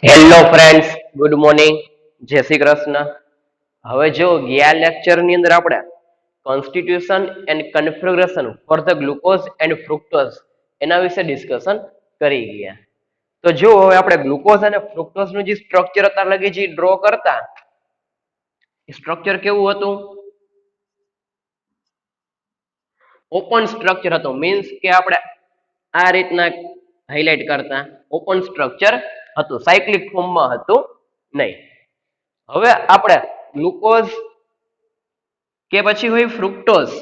Hello friends, good morning, જય શ્રી કૃષ્ણ. હવે જો ગયા લેક્ચર ની અંદર આપણે constitution and configuration for the glucose and fructose એના વિશે ડિસ્કશન કરી ગયા. તો જો હવે આપણે ગ્લુકોઝ અને ફ્રુક્ટોઝ નું જે સ્ટ્રક્ચર અત્યારે લગી જે ડ્રો કરતા, સ્ટ્રક્ચર કેવું હતું? ઓપન સ્ટ્રક્ચર હતું. મીન્સ કે આપણે આ રીતના હાઇલાઇટ કરતા ઓપન સ્ટ્રક્ચર હતું, સાયક્લિક ફોર્મમાં હતું નહીં. હવે આપણે ગ્લુકોઝ કે પછી હોય ફ્રુક્ટોઝ,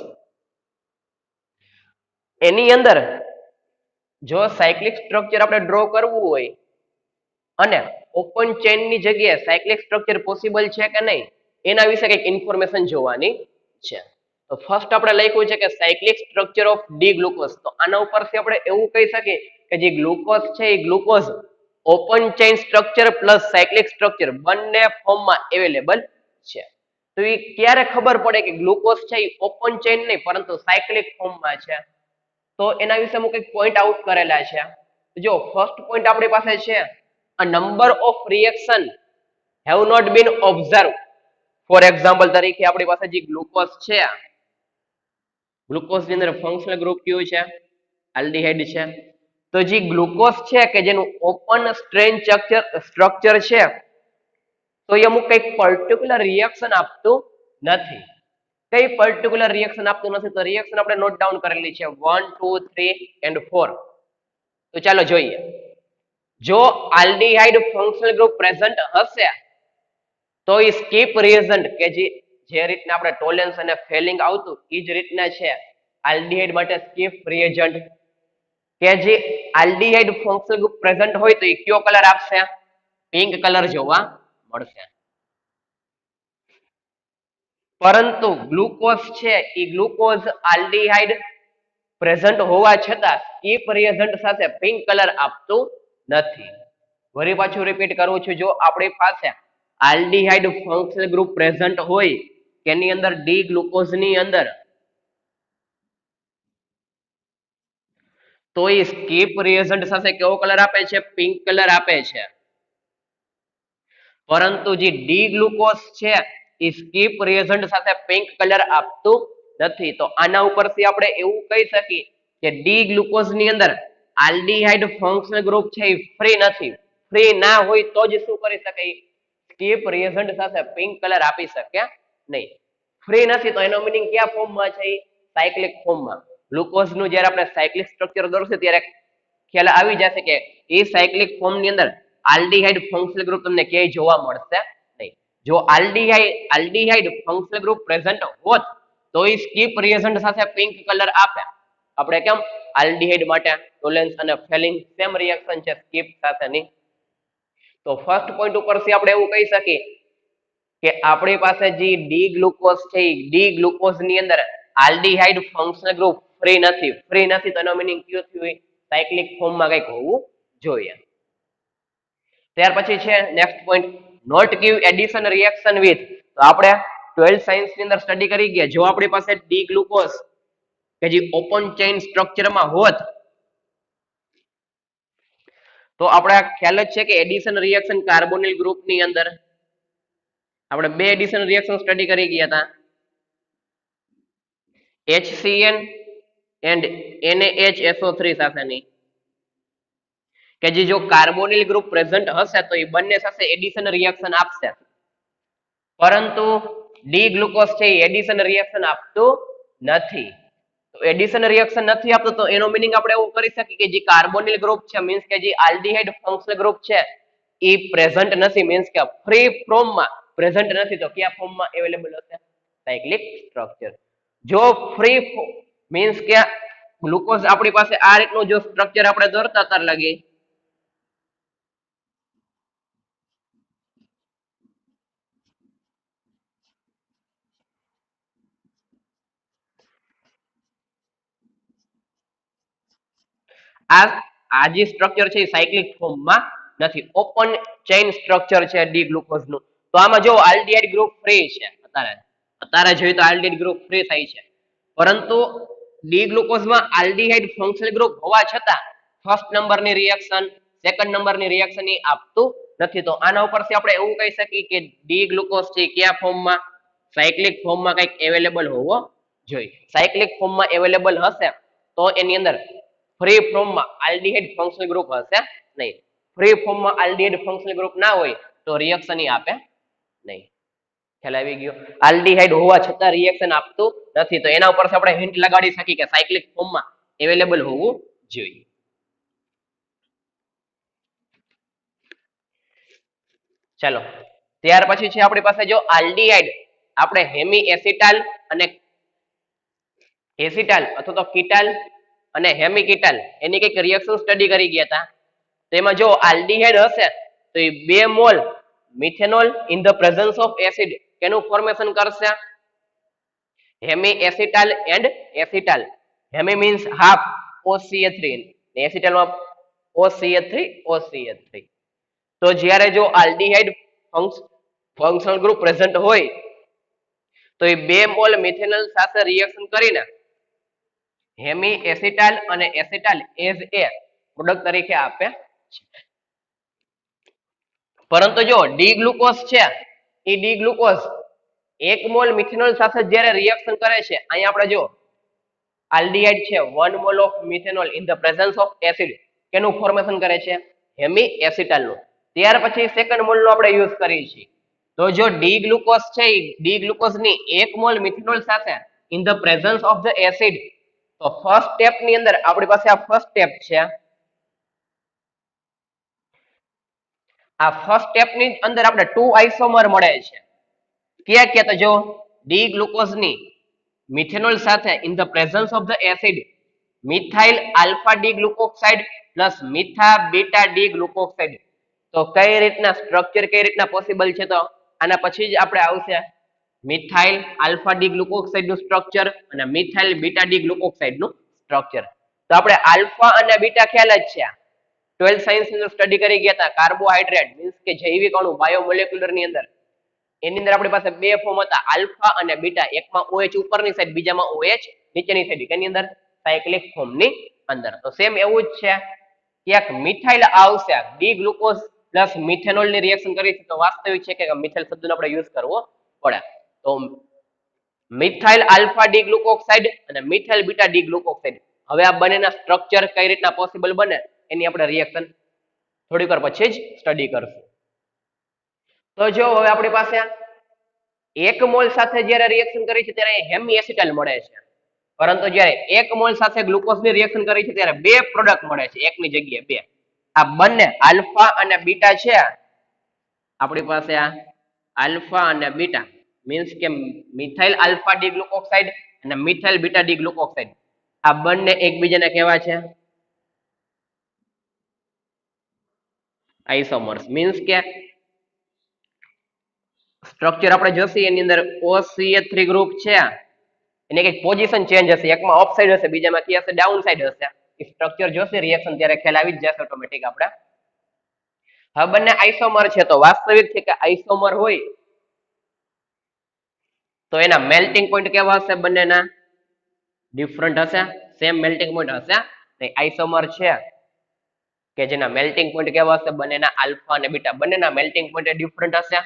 એની અંદર જો સાયક્લિક સ્ટ્રક્ચર આપણે ડ્રો કરવું હોય અને ઓપન ચેનની જગ્યાએ સાયક્લિક સ્ટ્રક્ચર પોસિબલ છે કે નહીં એના વિશે કંઈક ઇન્ફોર્મેશન જોવાની છે. તો ફર્સ્ટ આપણે લખ્યું છે કે cyclic structure of D glucose. તો આના ઉપરથી આપણે એવું કહી શકીએ કે જે ગ્લુકોઝ છે એ glucose open chain structure plus cyclic structure બંને ફોર્મમાં અવેલેબલ છે. તો એ ક્યારે ખબર પડે કે ગ્લુકોઝ છે એ ઓપન ચેઇન નહીં પરંતુ સાયક્લિક ફોર્મમાં છે? તો એના વિશે હું કંઈક પોઈન્ટ આઉટ કરેલા છે. જો ફર્સ્ટ પોઈન્ટ આપણી પાસે છે, a number of reaction have not been observed. For example તરીકે આપણી પાસે જે ગ્લુકોઝ છે, ગ્લુકોઝ ની અંદર ફંક્શનલ ગ્રુપ કયું છે? આલ્ડીહાઇડ છે. તો જે ગ્લુકોઝ છે કે જેનું ઓપન સ્ટ્રેન સ્ટ્રક્ચર છે, તો એ અમુક કંઈક પર્ટિક્યુલર રિએક્શન આપતું નથી. કઈ પર્ટિક્યુલર રિએક્શન આપતું નથી? તો રિએક્શન આપણે નોટ ડાઉન કરેલી છે 1, 2, 3 and 4. તો ચાલો જોઈએ. જો આલ્ડીહાઇડ ફંક્શનલ ગ્રુપ પ્રેઝન્ટ હશે તો એ સ્કીપ રિએજન્ટ કે જે રીતના આપણે ટોલેન્સ અને ફેલિંગ આવતું એ જ રીતના છે આલ્ડીહાઇડ માટે સ્કીપ રિએજન્ટ. કે જે આલ્ડીહાઇડ ફંક્શનલ ગ્રુપ પ્રેઝન્ટ હોય તો એ કયો કલર આપશે? પિંક કલર જોવા મળશે. પરંતુ ગ્લુકોઝ છે એ ગ્લુકોઝ આલ્ડીહાઇડ પ્રેઝન્ટ હોવા છતાં સ્કીપ રિએજન્ટ સાથે પિંક કલર આપતું નથી. ફરી પાછું રિપીટ કરું છું. જો આપણી પાસે આલ્ડીહાઇડ ફંક્શનલ ગ્રુપ પ્રેઝન્ટ હોય કે એની અંદર ડી ગ્લુકોઝ ની અંદર, તો એ સ્કીપ રિએજન્ટ સાથે કેવો કલર આપે છે? પિંક કલર આપે છે. પરંતુ જે ડી ગ્લુકોઝ છે એ સ્કીપ રિએજન્ટ સાથે પિંક કલર આપતું નથી. તો આના ઉપરથી આપણે એવું કહી શકીએ કે ડી ગ્લુકોઝ ની અંદર આલ્ડીહાઇડ ફંક્શનલ ગ્રુપ છે એ ફ્રી નથી. ફ્રી ના હોય તો જ શું કરી શકાય? સ્કીપ રિએજન્ટ સાથે પિંક કલર આપી શકે નહીં. ફ્રી નથી તો એનો મીનિંગ કયા ફોર્મમાં છે? સાયક્લિક ફોર્મમાં. ગ્લુકોઝ નું જ્યારે આપણે સાયક્લિક સ્ટ્રક્ચર દોરશું ત્યારે ખ્યાલ આવી જશે કે એ સાયક્લિક ફોર્મ ની અંદર આલ્ડીહાઇડ ફંક્શનલ ગ્રુપ તમને ક્યાંય જોવા મળશે નહીં. જો આલ્ડીહાઇડ ફંક્શનલ ગ્રુપ પ્રેઝન્ટ હોત તો એ સ્કીપ રિએજન્ટ સાથે પિંક કલર આપે. આપણે કેમ આલ્ડીહાઇડ માટે ટોલેન્સ અને ફેલિંગ સેમ રિએક્શન છે સ્કીપ સાથેની. તો ફર્સ્ટ પોઈન્ટ ઉપરથી આપણે એવું કહી શકીએ કે આપણી પાસે જે ડી ગ્લુકોઝ છે એ ડી ગ્લુકોઝ ની અંદર આલ્ડીહાઇડ ફંક્શનલ ગ્રુપ ફ્રી નથી. ફ્રી નથી તો એનો મીનિંગ કયો થયું? સાયક્લિક ફોર્મમાં કંઈક હોવું જોઈએ. ત્યાર પછી છે next point, not give addition reaction with. તો આપણે 12th સાયન્સ ની અંદર સ્ટડી કરી ગયા. જો આપણી પાસે ડી ગ્લુકોઝ કે જે ઓપન ચેઇન સ્ટ્રક્ચરમાં હોત તો આપણે ખ્યાલ જ છે કે એડિશન રિએક્શન કાર્બોનિલ ગ્રુપ ની અંદર આપણે બે એડિશન રિએક્શન સ્ટડી કરી ગયા હતા, HCN એન્ડ NaHSO3 સાથેની, કે જે જો કાર્બોનિલ ગ્રુપ પ્રેઝન્ટ હશે તો એ બંને સાથે એડિશન રિએક્શન આપશે. પરંતુ ડી ગ્લુકોઝ છે એ એડિશન રિએક્શન આપતું નથી. તો એડિશન રિએક્શન નથી આપતું તો એનો મીનિંગ આપણે એવું કરી શકીએ કે જે કાર્બોનિલ ગ્રુપ છે, મીન્સ કે જે આલ્ડીહાઇડ ફંક્શનલ ગ્રુપ છે એ પ્રેઝન્ટ નથી. મીન્સ કે ફ્રી ફોર્મમાં પ્રેઝન્ટ નથી. તો કયા ફોર્મમાં અવેલેબલ હશે? Cyclic structure. જો ફ્રી મીન્સ કે ગ્લુકોઝ આપણી પાસે આ રીતનું જો સ્ટ્રક્ચર આપણે દોરતા તાર લાગે, આ જે સ્ટ્રક્ચર છે એ સાયક્લિક ફોર્મમાં નથી, ઓપન ચેઇન સ્ટ્રક્ચર છે ડી ગ્લુકોઝ નું. તો આમાં જો આલ્ડીહાઇડ ગ્રુપ ફ્રી છે, અત્યારે જોઈએ તો આલ્ડીહાઇડ ગ્રુપ ફ્રી થાય છે. પરંતુ ડી ગ્લુકોઝમાં આલ્ડીહાઇડ ફંક્શનલ ગ્રુપ હોવા છતાં ફર્સ્ટ નંબરની રિએક્શન, સેકન્ડ નંબરની રિએક્શન એ આપતું નથી. તો આના ઉપરથી આપણે એવું કહી શકીએ કે ડી ગ્લુકોઝ છે કયા ફોર્મમાં, સાયક્લિક ફોર્મમાં કંઈક અવેલેબલ હોવો જોઈએ. સાયક્લિક ફોર્મમાં અવેલેબલ હશે તો એની અંદર ફ્રી ફોર્મમાં આલ્ડિહાઇડ ફંક્શનલ ગ્રુપ હશે નહીં. ફ્રી ફોર્મમાં આલ્ડિહાઇડ ફંક્શનલ ગ્રુપ ના હોય તો રિએક્શન આપે નહીં. ખ્યાલ આવી ગયો? આલ્ડિહાઇડ હોવા છતાં રિએક્શન આપતું નથી, તો એના ઉપરથી આપણે હિન્ટ લગાડી શકીએ કે સાયક્લિક ફોર્મમાં અવેલેબલ હોવું જોઈએ. ચાલો, ત્યાર પછી છે આપણી પાસે જો આલ્ડિહાઇડ, આપણે હેમી એસિટાલ અને એસિટાલ અથવા તો કીટાલ અને હેમી કીટાલ એની કંઈક રિએક્શન સ્ટડી કરી ગયા હતા. તેમાં જો આલ્ડિહાઇડ હશે તો એ 2 mole methanol in the presence of acid કેનું ફોર્મેશન કરશે? Hemi acetal and acetal. Hemi means half OCH3 એસિટાલમાં OCH3. તો જ્યારે જો આલ્ડિહાઇડ ફંક્શનલ ગ્રુપ પ્રેઝન્ટ હોય તો એ 2 મોલ મિથેનોલ સાથે રિએક્શન કરીને હેમી એસિટાલ અને એસિટાલ એઝ એ પ્રોડક્ટ તરીકે આપે છે. પરંતુ જો ડી ગ્લુકોઝ છે એ ડી ગ્લુકોઝ 1 મોલ મિથેનોલ સાથે જ્યારે રિએક્શન કરે છે, અહીંયા આપણે જો આલ્ડિહાઇડ છે 1 mole of methanol in the presence of acid કેનું ફોર્મેશન કરે છે? હેમી એસિટાલનું. ત્યાર પછી સેકન્ડ મોલનો આપણે યુઝ કરીએ છીએ. તો જો ડી ગ્લુકોઝ છે એ ડી ગ્લુકોઝની 1 મોલ મિથેનોલ સાથે in the presence of the acid, તો ફર્સ્ટ સ્ટેપ ની અંદર આપણી પાસે આ ફર્સ્ટ સ્ટેપ છે. આ ફર્સ્ટ સ્ટેપ ની અંદર આપણે 2 આઇસોમર મળે છે. ક્યાં ક્યાં? તો જો ડી ગ્લુકોઝની મિથેનોલ સાથે in the presence of the acid methyl alpha D glucoside plus methyl beta D glucoside. તો કઈ રીતના સ્ટ્રક્ચર કઈ રીતના પોસિબલ છે? તો આના પછી જ આપણે આવશે મિથાઇલ આલ્ફા ડી ગ્લુકોક્સાઇડ નું સ્ટ્રક્ચર અને મિથાઇલ બીટા ડી ગ્લુકોક્સાઇડ નું સ્ટ્રક્ચર. તો આપણે આલ્ફા અને બીટા ખ્યાલ જ છે, 12th સાયન્સ ની સ્ટડી કરી ગયા હતા. કાર્બોહાઈડ્રેટ મીન્સ કે જૈવિક અણુ બાયોમોલેક્યુલર ની અંદર, એની અંદર આપણી પાસે 2 ફોર્મ હતા આલ્ફા અને બીટા. એકમાં OH ઉપરની સાઈડ, બીજામાં OH નીચેની સાઈડ. કેની અંદર? સાયક્લિક ફોર્મ ની અંદર. તો સેમ એવું જ છે, ક્યાંક મિથાઇલ આવશે ડી ગ્લુકોઝ પ્લસ મિથેનોલ ની રિએક્શન કરી છે, તો વાસ્તવિક છે કે મિથાઇલ શબ્દનો આપણે યુઝ કરવો પડે. તો મિથાઇલ આલ્ફા ડી ગ્લુકોક્સાઇડ અને મિથાઇલ બીટા ડી ગ્લુકોક્સાઇડ, હવે આ બંનેના સ્ટ્રક્ચર કઈ રીતના પોસિબલ બને એની આપણે રિએક્શન થોડીક વાર પછી જ સ્ટડી કરશું. તો જો હવે આપણી પાસે 1 મોલ સાથે જ્યારે રિએક્શન કરી છે ત્યારે હેમી એસિટાલ મળે છે, પરંતુ જ્યારે 1 મોલ સાથે ગ્લુકોઝની રિએક્શન કરી છે ત્યારે 2 પ્રોડક્ટ મળે છે, એકની જગ્યાએ 2. આ બંને આલ્ફા અને બીટા છે. આપણી પાસે આ આલ્ફા અને બીટા મીન્સ કે મિથાઇલ આલ્ફા ડી ગ્લુકોક્સાઇડ અને મિથાઇલ બીટા ડી ગ્લુકોક્સાઇડ, આ બંને એકબીજાને કહેવાય છે આઇસોમર્સ. મીન્સ કે સ્ટ્રક્ચર આપણે જોશી એની અંદર OCH3 ગ્રુપ છે, એને કંઈક પોઝિશન ચેન્જ હશે, એકમાં અપ સાઈડ હશે, બીજામાં હશે ડાઉન સાઈડ હશે. એ સ્ટ્રક્ચર જોશે રિએક્શન ત્યારે ખ્યાલ આવી જ જશે ઓટોમેટિક આપણે. હવે બંને આઇસોમર છે, તો વાસ્તવિક છે કે આઇસોમર હોય તો એના મેલ્ટિંગ પોઈન્ટ કેવા હશે? બંનેના ડિફરન્ટ હશે. સેમ મેલ્ટિંગ પોઈન્ટ હશે નહીં. આઇસોમર છે કે જેના મેલ્ટિંગ પોઈન્ટ કેવા હશે? બંનેના આલ્ફા અને બીટા, બંનેના મેલ્ટિંગ પોઈન્ટ ડિફરન્ટ હશે.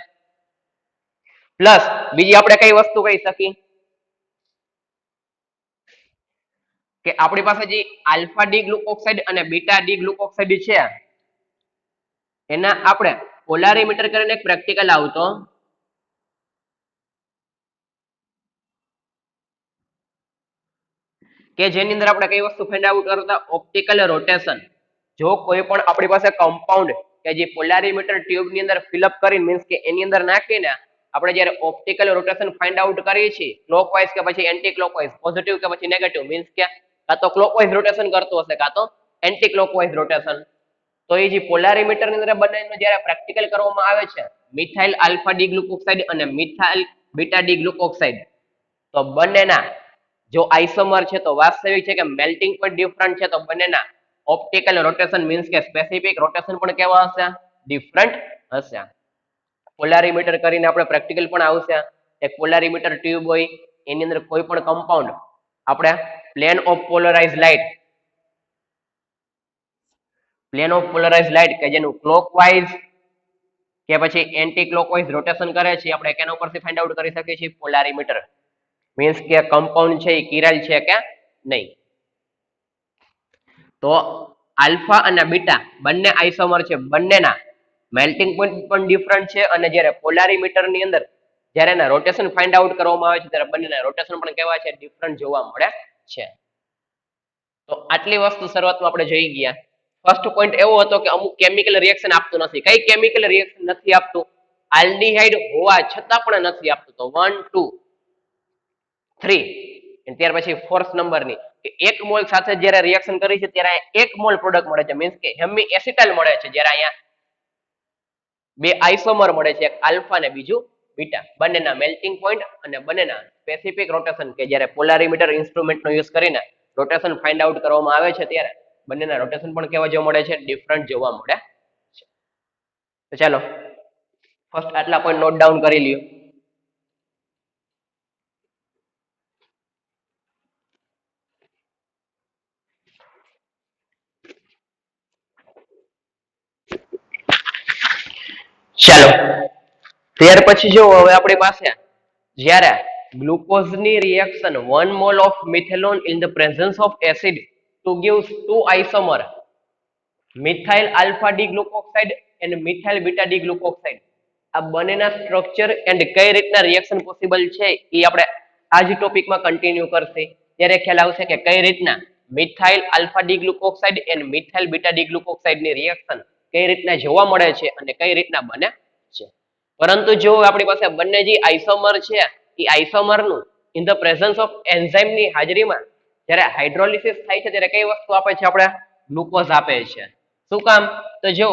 પ્લસ બીજી આપણે કઈ વસ્તુ કહી શકીએ કે આપણી પાસે જે આલ્ફા ડી ગ્લુકોક્સાઇડ અને બીટા ડી ગ્લુકોક્સાઇડ છે એના આપણે પોલારીમીટર કરીને એક પ્રેક્ટિકલ આવતો, કે જેની અંદર આપણે કઈ વસ્તુ ફાઇન્ડ આઉટ કરતા? Optical rotation. જો કોઈ પણ આપણી પાસે કમ્પાઉન્ડ કે જે પોલારીમીટર ટ્યુબ ની અંદર ફિલઅપ કરી મીન્સ કે એની અંદર નાખીને આપણે જ્યારે ઓપ્ટિકલ રોટેશન ફાઇન્ડ આઉટ કરીએ છીએ, ક્લોકવાઇઝ કે પછી એન્ટી ક્લોકવાઇઝ, પોઝિટિવ કે પછી નેગેટિવ, મીન્સ કે કાં તો ક્લોકવાઇઝ રોટેશન કરતું હશે કાં તો એન્ટી ક્લોકવાઇઝ રોટેશન. તો એ જે પોલારીમીટર ની અંદર બંનેનું જ્યારે પ્રેક્ટિકલ કરવામાં આવે છે, મિથાઇલ આલ્ફા ડી ગ્લુકોક્સાઇડ અને મિથાઇલ બીટા ડી ગ્લુકોક્સાઇડ, તો બંનેના જો આઇસોમર છે તો વાસ્તવિક છે કે મેલ્ટિંગ પોઈન્ટ ડિફરન્ટ છે, તો બંનેના ઓપ્ટિકલ રોટેશન મીન્સ કે સ્પેસિફિક રોટેશન પણ કેવા હશે? ડિફરન્ટ હશે. પોલારીમીટર કરીને આપણે પ્રેક્ટિકલ પણ આવશે. એક પોલારીમીટર ટ્યુબ હોય એની અંદર કોઈ પણ કમ્પાઉન્ડ આપણે પ્લેન ઓફ પોલરાઇઝ લાઇટ કે જેનું ક્લોકવાઇઝ કે પછી એન્ટી ક્લોકવાઇઝ રોટેશન કરે છે આપણે કેના ઉપરથી ફાઇન્ડ આઉટ કરી શકીએ છીએ પોલારીમીટર મીન્સ કે કમ્પાઉન્ડ છે એ કિરાલ છે કે નહીં. તો આલ્ફા અને બીટા બંને આઇસોમર છે, બંનેના મેલ્ટિંગ પોઈન્ટ પણ ડિફરન્ટ છે અને જ્યારે પોલારીમીટર ની અંદર જ્યારે એના રોટેશન ફાઇન્ડ આઉટ કરવામાં આવે છે ત્યારે બંનેના રોટેશન પણ કેવા છે ડિફરન્ટ જોવા મળે છે. તો આટલી વસ્તુ શરૂઆતમાં આપણે જોઈ ગયા. ફર્સ્ટ પોઈન્ટ એવો હતો કે અમુક કેમિકલ રિએક્શન આપતું નથી. કઈ કેમિકલ રિએક્શન નથી આપતું? આલ્ડીહાઇડ હોવા છતાં પણ નથી આપતું. તો 1 2 3 અને ત્યાર પછી ફોર્થ નંબરની કે 1 મોલ સાથે જ્યારે રિએક્શન કરી છે ત્યારે 1 મોલ પ્રોડક્ટ મળે છે મીન્સ કે હેમી એસિટાઇલ મળે છે, જ્યારે અહીંયા બે આઇસોમર મળે છે, એક આલ્ફા અને બીજું બીટા. બંનેના મેલ્ટિંગ પોઈન્ટ અને બંનેના સ્પેસિફિક રોટેશન કે જ્યારે પોલારીમીટર ઇન્સ્ટ્રુમેન્ટનો યુઝ કરીને રોટેશન ફાઇન્ડ આઉટ કરવામાં આવે છે ત્યારે બંનેના રોટેશન પણ કેવા જોવા મળે છે ડિફરન્ટ જોવા મળે છે. તો ચાલો ફર્સ્ટ આટલા પોઈન્ટ નોટ ડાઉન કરી લ્યો. ચાલો ત્યાર પછી જો હવે આપણી પાસે જ્યારે ગ્લુકોઝની reaction 1 mole of methanol in the presence of acid to give two isomer methyl alpha D glucoside અને મિથાઇલ બીટા ડી ગ્લુકોક્સાઇડ, આ બંનેના સ્ટ્રક્ચર એન્ડ કઈ રીતના રિએક્શન પોસિબલ છે એ આપણે આ જ ટોપિકમાં કન્ટિન્યુ કરશે. ત્યારે ખ્યાલ આવશે કે કઈ રીતના મિથાઇલ આલ્ફા ડી ગ્લુકોક્સાઇડ અને મિથાઇલ બીટા ડી ગ્લુકોક્સાઇડની રિએક્શન કઈ રીતના જોવા મળે છે અને કઈ રીતના બને છે. પરંતુ જો આપણી પાસે બંને જે આઇસોમર છે એ આઇસોમરનું ઇન ધ પ્રેઝન્સ ઓફ એન્ઝાઇમની હાજરીમાં જ્યારે હાઇડ્રોલિસિસ થાય છે ત્યારે કઈ વસ્તુ આપે છે આપણે ગ્લુકોઝ આપે છે. શું કામ? તો જો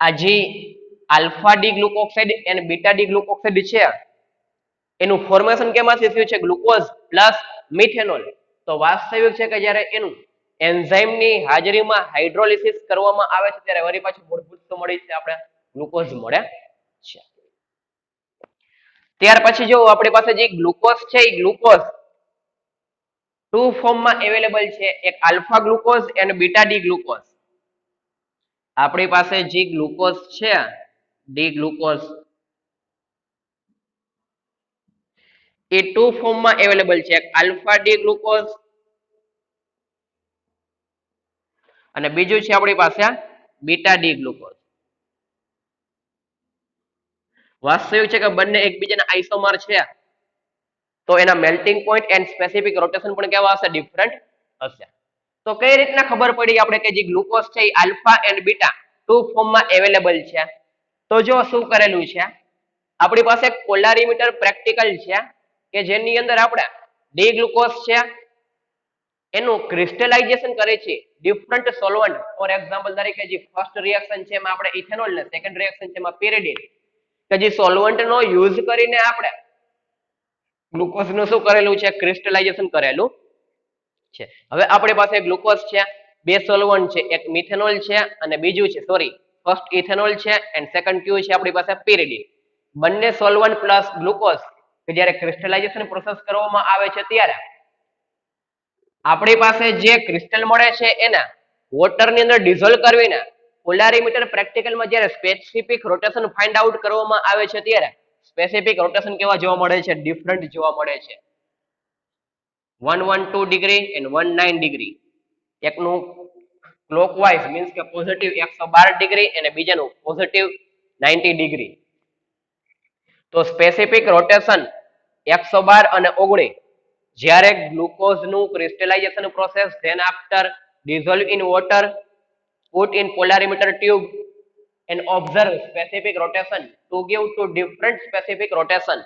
આ જે આલ્ફા ડી ગ્લુકોક્સાઇડ અને બીટા ડી ગ્લુકોક્સાઇડ છે એનું ફોર્મેશન કેમાંથી થયું છે? Glucose plus methanol. તો વાસ્તવિક છે કે જ્યારે એનું એન્ઝાઇમની હાજરીમાં હાઇડ્રોલિસિસ કરવામાં આવે છે ત્યારે વળી પાછું મૂળભૂત તો મળી છે આપણે ગ્લુકોઝ મળે છે. ત્યાર પછી જો આપણી પાસે જે ગ્લુકોઝ છે એ ગ્લુકોઝ ટુ ફોર્મમાં અવેલેબલ છે, એક આલ્ફા ગ્લુકોઝ અને બીટા ડી ગ્લુકોઝ. આપણી પાસે જે ગ્લુકોઝ છે ડી ગ્લુકોઝ એ ટુ ફોર્મમાં અવેલેબલ છે, એક આલ્ફા ડી ગ્લુકોઝ અને બીજું છે આપણી પાસે બીટા ડી ગ્લુકોઝ. વાસ્તવિક છે કે બંને એકબીજાના આઇસોમર છે તો એના melting point and specific rotation પણ કેવા હશે? ડિફરન્ટ હશે. તો કઈ રીતના ખબર પડી આપણે કે જે ગ્લુકોઝ છે એ આલ્ફા એન્ડ બીટા ટુ ફોર્મમાં અવેલેબલ છે? તો જો શું કરેલું છે, આપણી પાસે એક પોલારીમીટર પ્રેક્ટિકલ છે કે જેની અંદર આપણે ડી ગ્લુકોઝ છે એનું ક્રિસ્ટલાઇઝેશન કરે છે ડિફરન્ટ સોલ્વન્ટ. ફોર એક્ઝામ્પલ તરીકે જે ફર્સ્ટ રિએક્શન છે એમાં આપણે ઇથેનોલ ને સેકન્ડ રિએક્શન છે એમાં પેરિડીન, કે જે સોલ્વન્ટ નો યુઝ કરીને આપણે ગ્લુકોઝ નું શું કરેલું છે? ક્રિસ્ટલાઇઝેશન કરેલું છે. હવે આપણી પાસે ગ્લુકોઝ છે, બે સોલ્વન્ટ છે, એક મિથેનોલ છે અને બીજું છે ફર્સ્ટ ઇથેનોલ છે એન્ડ સેકન્ડ ક્યુ છે આપણી પાસે પેરિડીન. બંને સોલ્વન્ટ પ્લસ ગ્લુકોઝ કે જ્યારે ક્રિસ્ટલાઇઝેશન પ્રોસેસ કરવામાં આવે છે ત્યારે આપણી પાસે જે ક્રિસ્ટલ મળે છે એના વોટરની અંદર ડિઝોલ્વ કરવીને પોલારીમીટર પ્રેક્ટિકલમાં જ્યારે સ્પેસિફિક રોટેશન ફાઇન્ડ આઉટ કરવામાં આવે છે ત્યારે સ્પેસિફિક રોટેશન કેવા જોવા મળે છે? ડિફરન્ટ જોવા મળે છે. 112 ડિગ્રી એન્ડ 19 ડિગ્રી. એકનું ક્લોકવાઇઝ મીન્સ કે પોઝિટિવ 112 ડિગ્રી અને બીજાનું પોઝિટિવ 90 ડિગ્રી. તો સ્પેસિફિક રોટેશન 112 અને 19 જ્યારે ગ્લુકોઝનું crystallization process then after dissolve in water, put in polarimeter tube and observe specific rotation to give to different specific rotation.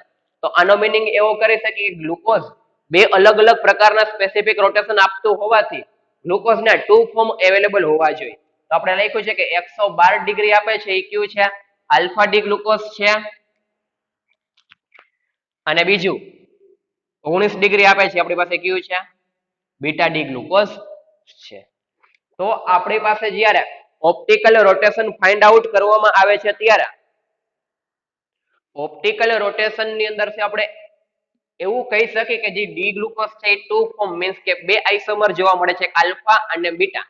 તો આનો મીનિંગ એવો કરી શકીએ કે ગ્લુકોઝ બે અલગ અલગ પ્રકારના સ્પેસિફિક રોટેશન આપતું હોવાથી ગ્લુકોઝના ટુ ફોર્મ અવેલેબલ હોવા જોઈએ. તો આપણે લખ્યું છે કે 112 ડિગ્રી આપે છે એ કયું છે? આલ્ફા ડી ગ્લુકોઝ છે અને બીજું 19 ડિગ્રી આપે છે આપણી પાસે કયું છે? બીટા ડી ગ્લુકોઝ છે. તો આપણી પાસે જ્યારે ઓપ્ટિકલ રોટેશન ફાઇન્ડ આઉટ કરવામાં આવે છે ત્યારે ઓપ્ટિકલ રોટેશન ની અંદર છે આપણે એવું કહી શકીએ કે જે ડી ગ્લુકોઝ છે ટુ ફોર્મ મીન્સ કે બે આઇસોમર જોવા મળે છે, આલ્ફા અને બીટા.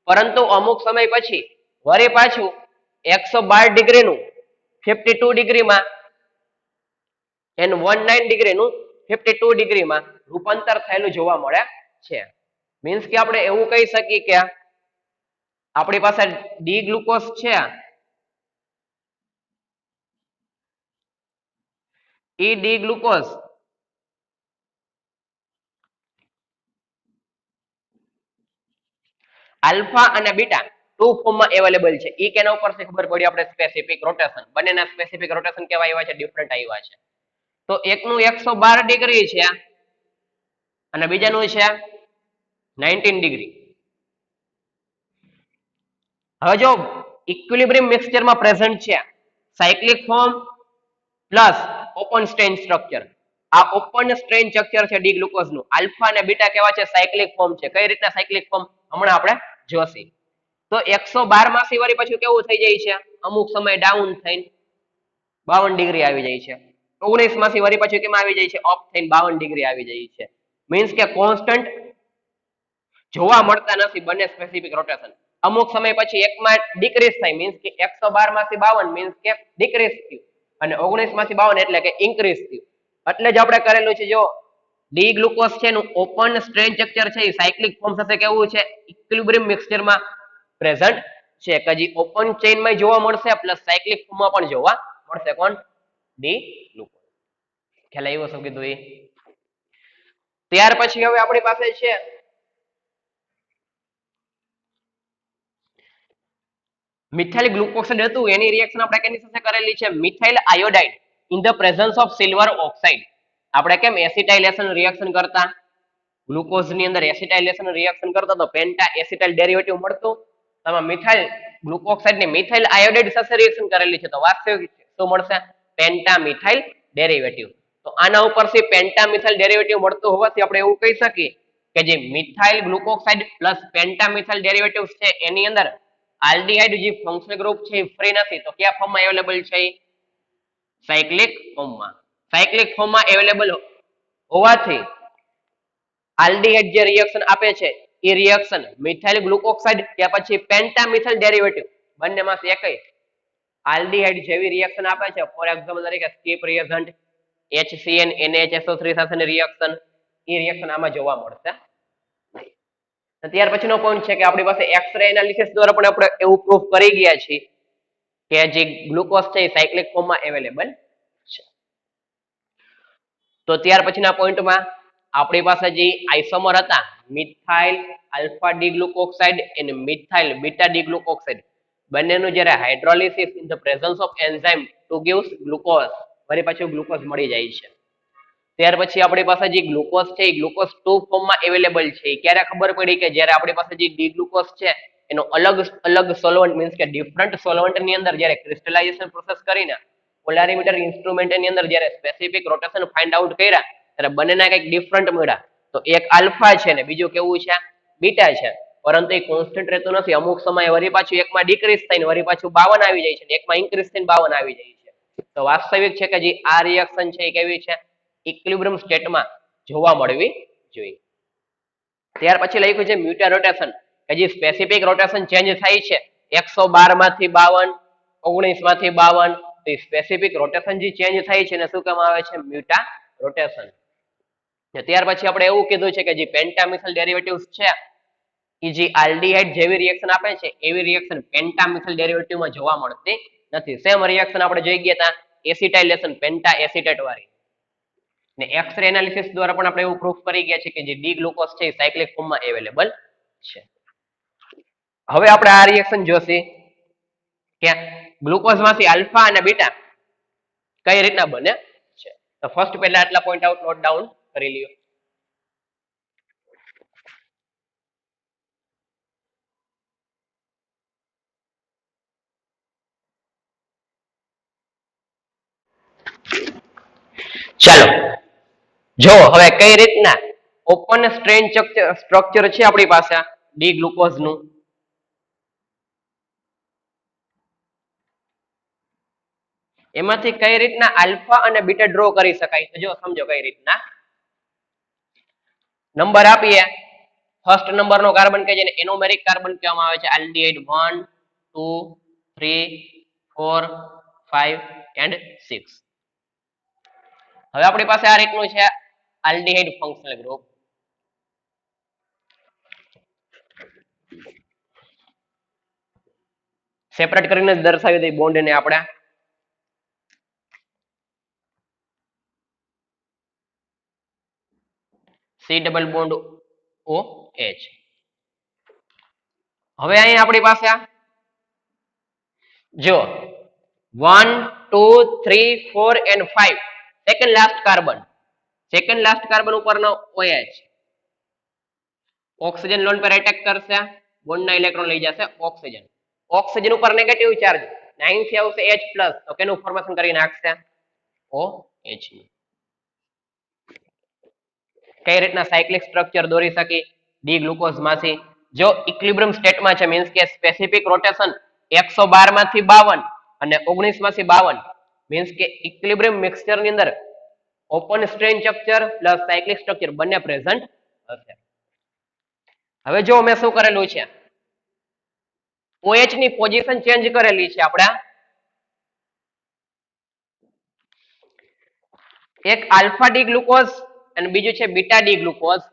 પરંતુ અમુક સમય પછી વળી પાછું 112 ડિગ્રીનું 52 ડિગ્રીમાં એન 19 ડિગ્રીનું 52 ડિગ્રીમાં રૂપાંતર થયેલું જોવા મળે છે. મીન્સ કે આપણે એવું કહી શકીએ કે આપણી પાસે ડી ગ્લુકોઝ છે એ ડી ગ્લુકોઝ આલ્ફા અને બીટા ટુ ફોર્મમાં અવેલેબલ છે. એ કેના ઉપરથી ખબર પડી આપણે સ્પેસિફિક રોટેશન, બંનેના સ્પેસિફિક રોટેશન કેવા આવ્યા છે, ડિફરન્ટ આવ્યા છે. તો એકનું 112 ડિગ્રી છે અને બીજાનું છે 19 ડિગ્રી. હવે જો ઇક્વિલિબ્રિયમ મિક્સચરમાં પ્રેઝન્ટ છે cyclic form plus open strain structure. આ ઓપન સ્ટ્રેન સ્ટ્રક્ચર છે ડી ગ્લુકોઝનું. આલ્ફા અને બીટા કેવા છે, સાયક્લિક ફોર્મ છે. કઈ રીતના સાયક્લિક ફોર્મ હમણાં આપણે જોશી. તો 112 માસી વાળી પછી કેવું થઈ જાય છે, અમુક સમય ડાઉન થઈને 52 ડિગ્રી આવી જાય છે. 19 માસી વાળી પછી કેમ આવી જાય છે, અપ થઈને 52 ડિગ્રી આવી જાય છે. મીન્સ કે કોન્સ્ટન્ટ જોવા મળતા નથી બંને સ્પેસિફિક રોટેશન. અમુક સમય પછી એકમાં ડિક્રીઝ થાય, મીન્સ કે 112 માંથી 52 મીન્સ કે ડિક્રીઝ થયું અને 19 માંથી 52 એટલે કે ઇન્ક્રીઝ થયું. એટલે જ આપણે કરેલું છે જો ડી ગ્લુકોઝ છે એનું ઓપન સ્ટ્રેન સ્ટ્રક્ચર છે એ સાયક્લિક ફોર્મ સાથે કેવું છે, ઇક્વિલિબ્રિયમ મિક્સચરમાં પ્રેઝન્ટ છે કે જે ઓપન ચેઇનમાં જોવા મળશે પ્લસ સાયક્લિક ફોર્મમાં પણ જોવા મળશે. કોણ? D glucose. ખ્યાલ આવ્યો શું કીધું એ? ત્યાર પછી હવે આપણી પાસે છે મિથાઇલ ગ્લુકોસાઇડ હતું, એની રિએક્શન આપણે કેની સાથે કરેલી છે, methyl iodide in the presence of silver oxide. આપણે કેમ એસિટાઇલેશન રિએક્શન કરતા, ગ્લુકોઝ ની અંદર એસિટાઇલેશન રિએક્શન કરતા તો પેન્ટા એસિટાઇલ ડેરિવેટિવ મળતું. તમે મિથાઇલ ગ્લુકોસાઇડ ને મિથાઇલ આયોડાઇડ સાથે રિએક્શન કરેલી છે તો વાસ્તવિક શું મળશે, પેન્ટા મિથાઇલ ડેરિવેટિવ. તો આના ઉપરથી પેન્ટા મિથાઇલ ડેરિવેટિવ મળતું હોવાથી આપણે એવું કહી શકીએ કે જે મિથાઇલ ગ્લુકોસાઇડ પ્લસ પેન્ટા મિથાઇલ ડેરિવેટિવ્સ છે એની અંદર આલ્ડીહાઇડ જે ફંક્શનલ ગ્રુપ છે એ ફ્રી નથી. તો કયા ફોર્મમાં અવેલેબલ છે, સાયક્લિક ફોર્મમાં. સાયક્લિક ફોર્મમાં અવેલેબલ હોવાથી આલ્ડીહાઇડ જે રિએક્શન આપે છે એ રિએક્શન મિથાઇલ ગ્લુકોસાઇડ કે પછી પેન્ટા મિથાઇલ ડેરિવેટિવ બંનેમાંથી એકય આલ્ડીહાઇડ જેવી રિએક્શન આપે છે. ફોર એક્ઝામ્પલ તરીકે સ્કીપ રિએજન્ટ HCN NHSO3 સાથેની રિએક્શન, એ રિએક્શન આમાં જોવા મળશે. ત્યાર પછીનો પોઈન્ટ છે કે આપણી પાસે એક્સ-રે એનાલિસિસ દ્વારા પણ આપણે એવું પ્રૂફ કરી ગયા છીએ કે જે ગ્લુકોઝ છે એ સાયક્લિક ફોર્મમાં અવેલેબલ છે. તો ત્યાર પછીના પોઈન્ટમાં આપણી પાસે જે આઇસોમર હતા મિથાઇલ આલ્ફા ડી ગ્લુકોસાઇડ અને મિથાઇલ બીટા ડી ગ્લુકોસાઇડ, બંનેનું જ્યારે hydrolysis in the presence of enzyme to gives glucose, ફરી પાછું ગ્લુકોઝ મળી જાય છે. ત્યાર પછી આપણી પાસે જે ગ્લુકોઝ છે એ ગ્લુકોઝ 2 ફોર્મમાં અવેલેબલ છે. ક્યારે ખબર પડી કે જ્યારે આપણી પાસે જે ડી ગ્લુકોઝ છે એનો અલગ અલગ સોલ્વન્ટ મીન્સ કે ડિફરન્ટ સોલ્વન્ટ ની અંદર જ્યારે ક્રિસ્ટલાઇઝેશન પ્રોસેસ કરીને પોલારીમીટર ઇન્સ્ટ્રુમેન્ટ ની અંદર જ્યારે સ્પેસિફિક રોટેશન ફાઇન્ડ આઉટ કર્યા ત્યારે બંનેના કંઈક ડિફરન્ટ મળ્યા. તો એક આલ્ફા છે ને બીજું કેવું છે, બીટા છે. પરંતુ એ કોન્સ્ટન્ટ રહેતું નથી. અમુક સમયે વળી પાછું એકમાં ડિક્રીઝ થઈને વળી પાછું 52 આવી જાય છે ને એકમાં ઇન્ક્રીઝ થઈને 52 આવી જાય છે. તો વાસ્તવિક છે કે જે આ રિએક્શન છે એ કેવી છે, ઇક્વિલિબ્રિયમ સ્ટેટમાં જોવા મળવી જોઈએ. ત્યાર પછી લખ્યું છે મ્યુટા રોટેશન કે જે સ્પેસિફિક રોટેશન ચેન્જ થાય છે 112 માંથી 52, 19 માંથી 52. તો સ્પેસિફિક રોટેશન જે ચેન્જ થાય છે એને શું કહેવામાં આવે છે, મ્યુટા રોટેશન. ત્યાર પછી આપણે એવું કીધું છે કે જે પેન્ટામિથાઇલ ડેરિવેટિવ્સ છે એ જે આલ્ડીહાઇડ જેવી રિએક્શન આપે છે એવી રિએક્શન પેન્ટામિથાઇલ ડેરિવેટિવમાં જોવા મળતી નથી. સેમ રિએક્શન આપણે જોઈ ગયા હતા એસિટાઇલેશન પેન્ટા એસિટેટ વાળી. ને એક્સ-રે એનાલિસિસ દ્વારા પણ આપણે એવું પ્રૂફ કરી ગયા છે કે જે ડી ગ્લુકોઝ છે એ સાયક્લિક ફોર્મમાં અવેલેબલ છે. હવે આપણે આ રિએક્શન જોશી કે ગ્લુકોઝમાંથી આલ્ફા અને બીટા કઈ રીતના બને છે. તો ફર્સ્ટ પહેલા આટલા પોઈન્ટ આઉટ નોટ ડાઉન કરી લ્યો. ચાલો જો હવે કઈ રીતના ઓપન સ્ટ્રેન સ્ટ્રક્ચર છે આપણી પાસે ડી ગ્લુકોઝ નું. એમાંથી કઈ રીતના આલ્ફા અને બીટા ડ્રો કરી શકાય. તો જો સમજો કઈ રીતના. નંબર આપીએ. ફર્સ્ટ નંબરનો કાર્બન કે જેને એનોમેરિક કાર્બન કહેવામાં આવે છે, આલ્ડીહાઇડ 1 2 3 4 5 and 6. હવે આપણી પાસે આ રીતનું છે આલ્ડીહાઇડ ફંક્શનલ ગ્રુપ. સેપરેટ કરીને દર્શાવી દઈએ બોન્ડ ને આપણે. C double bond OH. હવે અહીં આપણી પાસે જો 1 2 3 4 and 5 સેકન્ડ લાસ્ટ કાર્બન ઉપરનો OH ઓક્સિજન લોન પર એટેક કરશે, બોન્ડના ઇલેક્ટ્રોન લઈ જશે ઓક્સિજન ઉપર નેગેટિવ ચાર્જ 9 થી આવશે H+ તો કેનું ફોર્મેશન કરી નાખશે OH નું. કઈ રીતના સાયક્લિક સ્ટ્રક્ચર દોરી શકી ડી ગ્લુકોઝ માંથી? જો ઇક્વિલિબ્રિયમ સ્ટેટમાં છે મીન્સ કે સ્પેસિફિક રોટેશન 112 માંથી 52 અને 19 માંથી 52 મીન્સ કે ઇક્વિલિબ્રિયમ મિક્સચર ની અંદર open strain structure plus cyclic structure બંને પ્રેઝન્ટ હશે. હવે જો મેં શું કરેલું છે OH ની પોઝિશન ચેન્જ કરેલી છે આપણે. એક આલ્ફા ડી ગ્લુકોઝ અને બીજું છે બીટા ડી ગ્લુકોઝ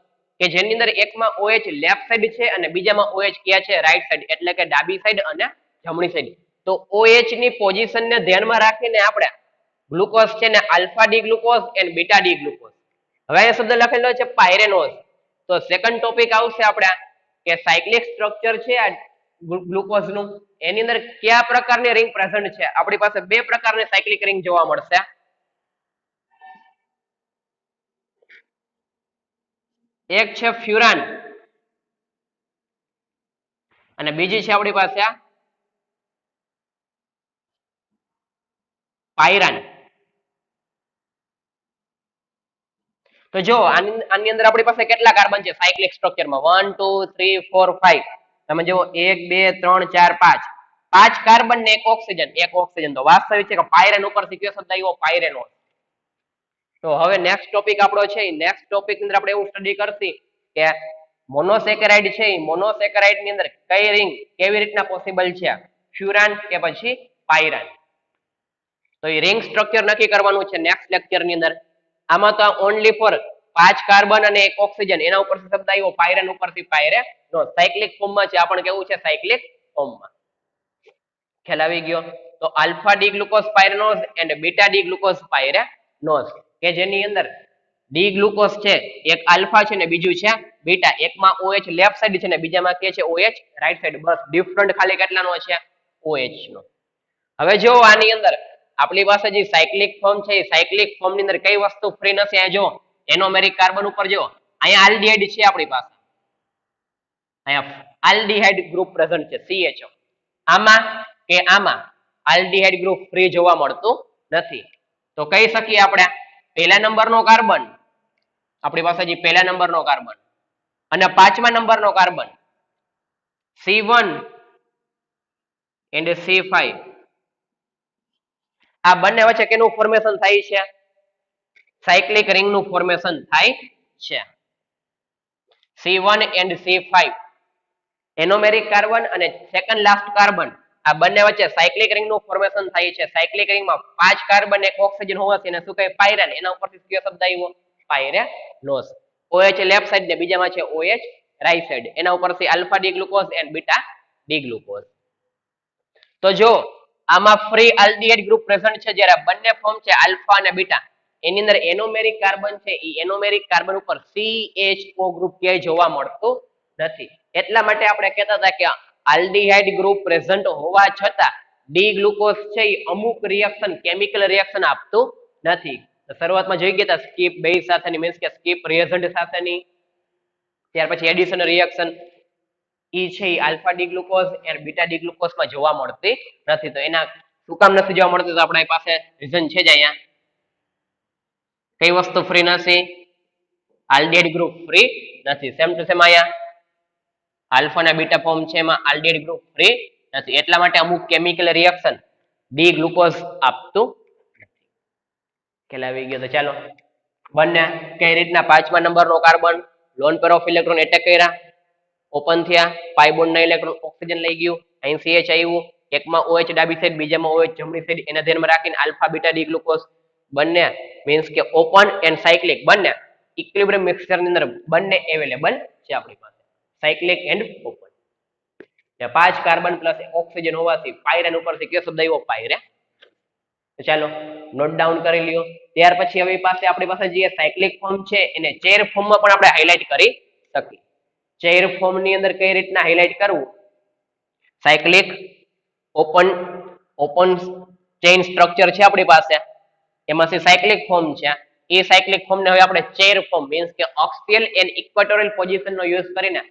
કે જેની અંદર એકમાં OH લેફ્ટ સાઈડ છે અને બીજામાં OH ક્યાં છે રાઈટ સાઈડ એટલે કે ડાબી સાઈડ અને જમણી સાઈડ. તો OH ની પોઝિશન ને ધ્યાનમાં રાખીને આપણે ગ્લુકોઝ છે ને alpha D glucose and beta D glucose. હવે આ શબ્દ લખેલો છે પાયરેનોઝ. તો સેકન્ડ ટોપિક આવશે આપણે કે સાયક્લિક સ્ટ્રક્ચર છે આ ગ્લુકોઝ નું એની અંદર કયા પ્રકારની રિંગ પ્રેઝન્ટ છે? આપણી પાસે બે પ્રકારની સાયક્લિક રિંગ જોવા મળશે. એક છે ફ્યુરાન અને બીજી છે આપણી પાસે પાયરાન. તો જો આની અંદર આપણી પાસે કેટલા કાર્બન છે સાયક્લિક સ્ટ્રક્ચરમાં 1 2 3 4 5 તમે જો 1 2 3 4 5 5 કાર્બન ને એક ઓક્સિજન તો વાસ્તવિક છે કે પાયરેન ઉપરથી કયો શબ્દ આવ્યો પાયરેનો. તો હવે નેક્સ્ટ ટોપિક આપણો છે નેક્સ્ટ ટોપિક અંદર આપણે એવું સ્ટડી કરશી કે મોનોસેકેરાઇડ છે મોનોસેકેરાઇડ ની અંદર કઈ રિંગ કેવી રીતના પોસિબલ છે ફ્યુરાન કે પછી પાયરાન. તો એ રિંગ સ્ટ્રક્ચર નક્કી કરવાનું છે નેક્સ્ટ લેક્ચર ની અંદર. આમાં તો ઓનલી ફોર 5 કાર્બન અને એક ઓક્સિજન એના ઉપરથી શબ્દ આવ્યો પાયરેન ઉપરથી પાયરેનો સાયક્લિક ફોર્મમાં છે. આપણે કેવું છે સાયક્લિક ફોર્મમાં. ખ્યાલ આવી ગયો? તો alpha D glucose pyranose and beta D glucose pyranose કે જેની અંદર ડી ગ્લુકોઝ છે એક આલ્ફા છે ને બીજું છે બીટા. એકમાં OH લેફ્ટ સાઈડ છે ને બીજામાં કે છે OH રાઈટ સાઈડ. બસ ડિફરન્ટ ખાલી કેટલાનો છે OH નો. હવે જો આની અંદર આપણી પાસે જે સાયક્લિક ફોર્મ છે એ સાયક્લિક ફોર્મ ની અંદર કઈ વસ્તુ ફ્રી નથી? આ જો એનોમેરિક કાર્બન ઉપર જો અહીંયા આલ્ડીહાઇડ છે આપણી પાસે, અહીંયા આલ્ડીહાઇડ ગ્રુપ પ્રેઝન્ટ છે CHO. આમાં કે આમાં આલ્ડીહાઇડ ગ્રુપ ફ્રી જોવા મળતું નથી. તો કહી શકીએ આપણે પહેલા નંબરનો કાર્બન આપણી પાસે જે પહેલા નંબરનો કાર્બન અને પાંચમા નંબરનો કાર્બન C1 and C5 આ બંને વચ્ચે કેનું ફોર્મેશન થાય છે? સાયક્લિક રિંગ નું ફોર્મેશન થાય છે. C1 and C5 એનોમેરિક કાર્બન અને સેકન્ડ લાસ્ટ કાર્બન આ બંને વચ્ચે સાયક્લિક રિંગ નું ફોર્મેશન થાય છે. સાયક્લિક રિંગમાં 5 કાર્બન એક ઓક્સિજન હોવાથી એને શું કહે પાયરેન. એના ઉપરથી કયો શબ્દ આવ્યો પાયરેનોઝ. OH લેફ્ટ સાઈડ ને બીજામાં છે OH રાઈટ સાઈડ. એના ઉપરથી alpha D glucose and beta D glucose. તો જો આમાં ફ્રી આલ્ડીહાઇડ ગ્રુપ પ્રેઝન્ટ છે જ્યારે બંને ફોર્મ છે આલ્ફા અને બીટા એની અંદર એનોમેરિક કાર્બન છે એ એનોમેરિક કાર્બન ઉપર CHO ગ્રુપ ક્યાંય જોવા મળતું નથી. એટલા માટે આપણે કહેતા હતા કે આલ્ડીહાઇડ ગ્રુપ પ્રેઝન્ટ હોવા છતાં ડી ગ્લુકોઝ છે એ અમુક રિએક્શન કેમિકલ રિએક્શન આપતું નથી. શરૂઆતમાં જોઈ ગયા હતા સ્કીપ બેઝ સાથેની મીન્સ કે સ્કીપ રિએજન્ટ સાથેની, ત્યાર પછી એડિશન રિએક્શન ઈ છે આલ્ફા ડી ગ્લુકોઝ અને બીટા ડી ગ્લુકોઝ માં જોવા મળતી નથી. તો એના શું કામ નથી જોવા મળતું? તો આપણા પાસે રીઝન છે જ અહીંયા. કઈ વસ્તુ ફ્રી નથી? આલ્ડીહાઇડ ગ્રુપ ફ્રી નથી. સેમ ટુ સેમ અહીંયા આલ્ફા અને બીટા ફોર્મ છે એમાં આલ્ડીહાઇડ ગ્રુપ ફ્રી નથી. એટલા માટે અમુક કેમિકલ રિએક્શન ડી ગ્લુકોઝ આપતું નથી. ખ્યાલ આવી ગયો? તો ચાલો બંને કઈ રીતના પાંચમા નંબરનો carbon lone pair of electron attack કર્યા, ઓપન થયા, પાઈ બોન્ડ ના ઇલેક્ટ્રોન ઓક્સિજન લઈ ગયું, અહીં CH આવ્યું, એકમાં OH ડાબી સાઈડ બીજામાં OH જમણી સાઈડ એના ધ્યાનમાં રાખીને આલ્ફા બીટા ડી ગ્લુકોઝ બંને મીન્સ કે ઓપન એન્ડ સાયક્લિક બંને ઇક્વિલિબ્રિયમ મિક્સચર ની અંદર બંને અવેલેબલ છે આપણી પાસે cyclic and open 5 carbon plus oxygen હોવાથી પાયરેન ઉપરથી કયો શબ્દ આવ્યો પાયરે તો ચાલો નોટ ડાઉન કરી લ્યો ત્યાર પછી હવે આપણી પાસે જે સાયક્લિક ફોર્મ છે એને ચેર ફોર્મમાં પણ આપણે હાઇલાઇટ કરી શકીએ ચેર ફોર્મ ની અંદર કઈ રીતના હાઇલાઇટ કરવું સાયક્લિક ઓપન ચેઇન સ્ટ્રક્ચર છે આપણી પાસે એમાંથી સાયક્લિક ફોર્મ છે એ સાયક્લિક ફોર્મ ને હવે આપણે ચેર ફોર્મ મીન્સ કે ઓક્સિયલ એન્ડ ઇક્વેટોરિયલ પોઝિશન નો યુઝ કરીને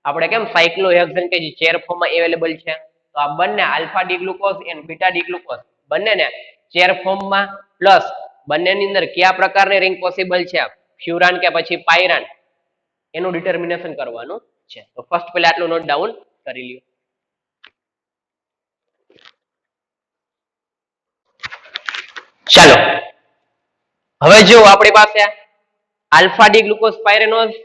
આપણે કેમ સાયક્લોહેક્સેન કે જે ચેર ફોર્મમાં અવેલેબલ છે તો આ બંને alpha D glucose and beta D glucose બંનેને ચેર ફોર્મમાં પ્લસ બંનેની અંદર કયા પ્રકારની રિંગ પોસિબલ છે ફ્યુરાન કે પછી પાયરાન એનું ડિટર્મિનેશન કરવાનું છે તો ફર્સ્ટ પહેલા આટલું નોટ ડાઉન કરી લ્યો ચાલો હવે જો આપણી પાસે આલ્ફા ડી ગ્લુકોઝ પાયરેનોઝ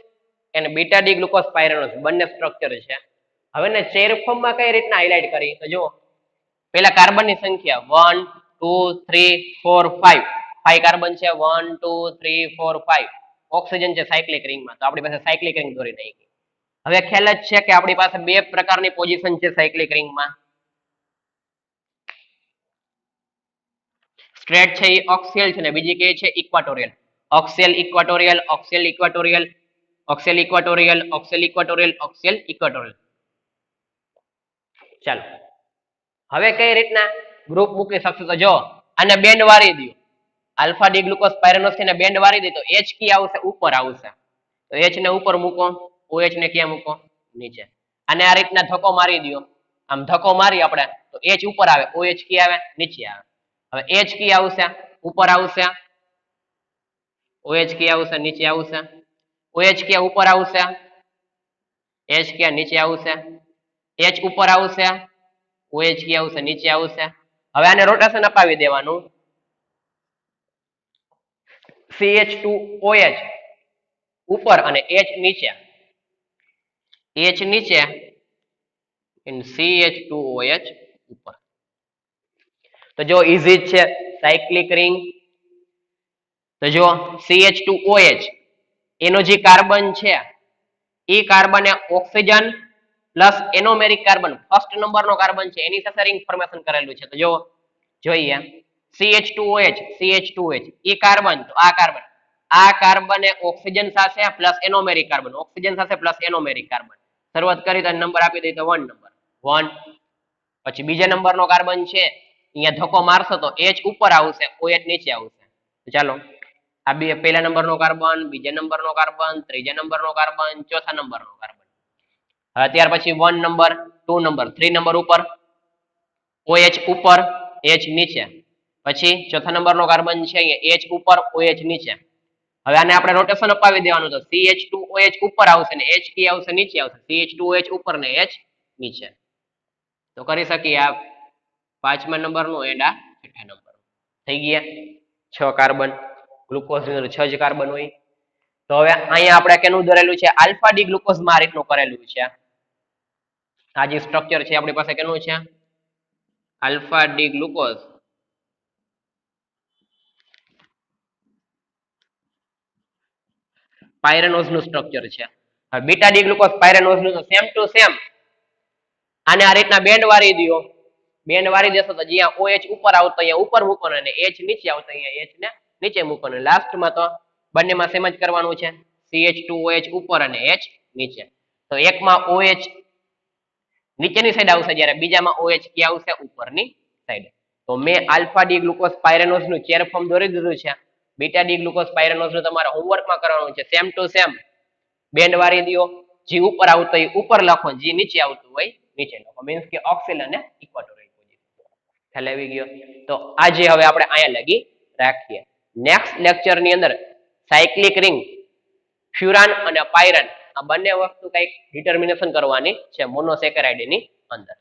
અને બીટા ડી ગ્લુકોઝ પાયરેનોઝ બંને સ્ટ્રક્ચર છે હવે ને ચેર ફોર્મમાં કઈ રીતના હાઇલાઇટ કરી તો જો પહેલા કાર્બનની સંખ્યા 1 2 3 4 5 5 કાર્બન છે 1 2 3 4 5 ઓક્સિજન છે સાયક્લિક રિંગમાં તો આપણી પાસે સાયક્લિક રિંગ દોરી નાખી હવે ખ્યાલ જ છે કે આપણી પાસે બે પ્રકારની પોઝિશન છે સાયક્લિક રિંગમાં સ્ટ્રેટ છે એ ઓક્સિયલ છે ને બીજી કઈ છે ઇક્વાટોરિયલ ઓક્સિયલ ઇક્વાટોરિયલ ઓક્સિયલ ઇક્વાટોરિયલ ઓક્સિયલ ઇક્વાટોરિયલ ઓક્સિયલ ઇક્વાટોરિયલ ઓક્સિયલ ઇક્વાટોરિયલ ચાલો હવે કઈ રીતના ગ્રુપ મૂકી શકશો તો જો આને બેન્ડ વારી દો આલ્ફા ડી ગ્લુકોઝ પાયરેનોઝ ને બેન્ડ વારી દે તો H કી આવશે ઉપર આવશે તો H ને ઉપર મૂકો OH ને ક્યાં મૂકો નીચે અને આ રીતના ધક્કો મારી દો આમ ધક્કો મારી આપણે તો H ઉપર આવે OH કી આવે નીચે આવે હવે H કી આવશે ઉપર આવશે OH કી આવશે નીચે આવશે OH કી ઉપર આવશે H કી નીચે આવશે H ઉપર આવશે OH કી આવશે નીચે આવશે હવે આને રોટેશન અપાવી દેવાનું CH2OH ઉપર અને H નીચે CH2OH ઉપર તો જો ઈઝી છે સાયક્લિક રિંગ તો જો CH2OH એનો જે કાર્બન છે એ કાર્બન એ oxygen plus anomeric carbon first number નો કાર્બન છે એની સાથે રિંગ ફોર્મેશન કરેલું છે તો જો જોઈએ CH2OH એ કાર્બન તો આ કાર્બન એ ઓક્સિજન સાથે પ્લસ એનોમેરિક કાર્બન ઓક્સિજન સાથે પ્લસ એનોમેરિક કાર્બન શરૂઆત કરી તો નંબર આપી દઈએ તો 1 નંબર 1 પછી બીજા નંબર નો કાર્બન છે અહીંયા ધક્કો મારશો તો H ઉપર આવશે OH નીચે આવશે તો ચાલો આ બે પહેલા નંબર નો કાર્બન બીજા નંબર નો કાર્બન ત્રીજા નંબર નો કાર્બન ચોથા નંબર નો કાર્બન ત્યાર પછી 1 નંબર 2 નંબર 3 નંબર ઉપર OH ઉપર H નીચે પછી ચોથા નંબર નો કાર્બન છે અહીંયા H ઉપર OH નીચે હવે આને આપણે રોટેશન અપાવી દેવાનું તો CH2OH ઉપર આવશે ને H કી આવશે નીચે આવશે CH2OH ઉપર ને H નીચે તો કરી શકીએ આ 5મા નંબર નો એન્ડ આ 6 નંબર થઈ ગયા 6 કાર્બન ગ્લુકોઝ ની અંદર 6 જ કાર્બન હોય તો હવે અહીંયા આપણે કેનું દોરેલું છે આલ્ફા ડી ગ્લુકોઝ માં આ રીતનું કરેલું છે આ જે સ્ટ્રક્ચર છે આપણી પાસે કેનું છે આલ્ફા ડી ગ્લુકોઝ પાયરેનોઝ નું સ્ટ્રક્ચર છે હવે બીટા ડી ગ્લુકોઝ પાયરેનોઝ નું સેમ ટુ સેમ આને આ રીતના બેન્ડ વારી દો બેન્ડ વારી દેશો તો જ્યાં OH ઉપર આવતો અહીંયા ઉપર મૂકવાનો અને H નીચે આવતો અહીંયા H ને નીચે મૂકવાનો લાસ્ટમાં તો બંનેમાં સેમ જ કરવાનું છે CH2OH ઉપર અને H નીચે તો એકમાં OH નીચેની સાઈડ આવશે જ્યારે બીજામાં OH ક્યાં આવશે ઉપરની સાઈડ તો મેં આલ્ફા ડી ગ્લુકોઝ પાયરેનોઝ નું ચેર ફોર્મ દોરી દીધું છે બીટા ડી ગ્લુકોઝ પાયરેનોઝ નું તમારે હોમવર્કમાં કરવાનું છે સેમ ટુ સેમ બેન્ડ વારી દો જે ઉપર આવતો હોય ઉપર લખો જે નીચે આવતું હોય નીચે લખો મીન્સ કે ઓક્સિલ અને ઇક્વાટોરિયલ પોઝિશન ખ્યાલ આવી ગયો તો આજે હવે આપણે અહીંયા લગી રાખીએ નેક્સ્ટ લેક્ચર ની અંદર સાયક્લિક રિંગ ફ્યુરાન અને પાયરાન આ બંને વસ્તુ કઈક ડિટર્મિનેશન કરવાની છે મોનોસેકેરાઇડ ની અંદર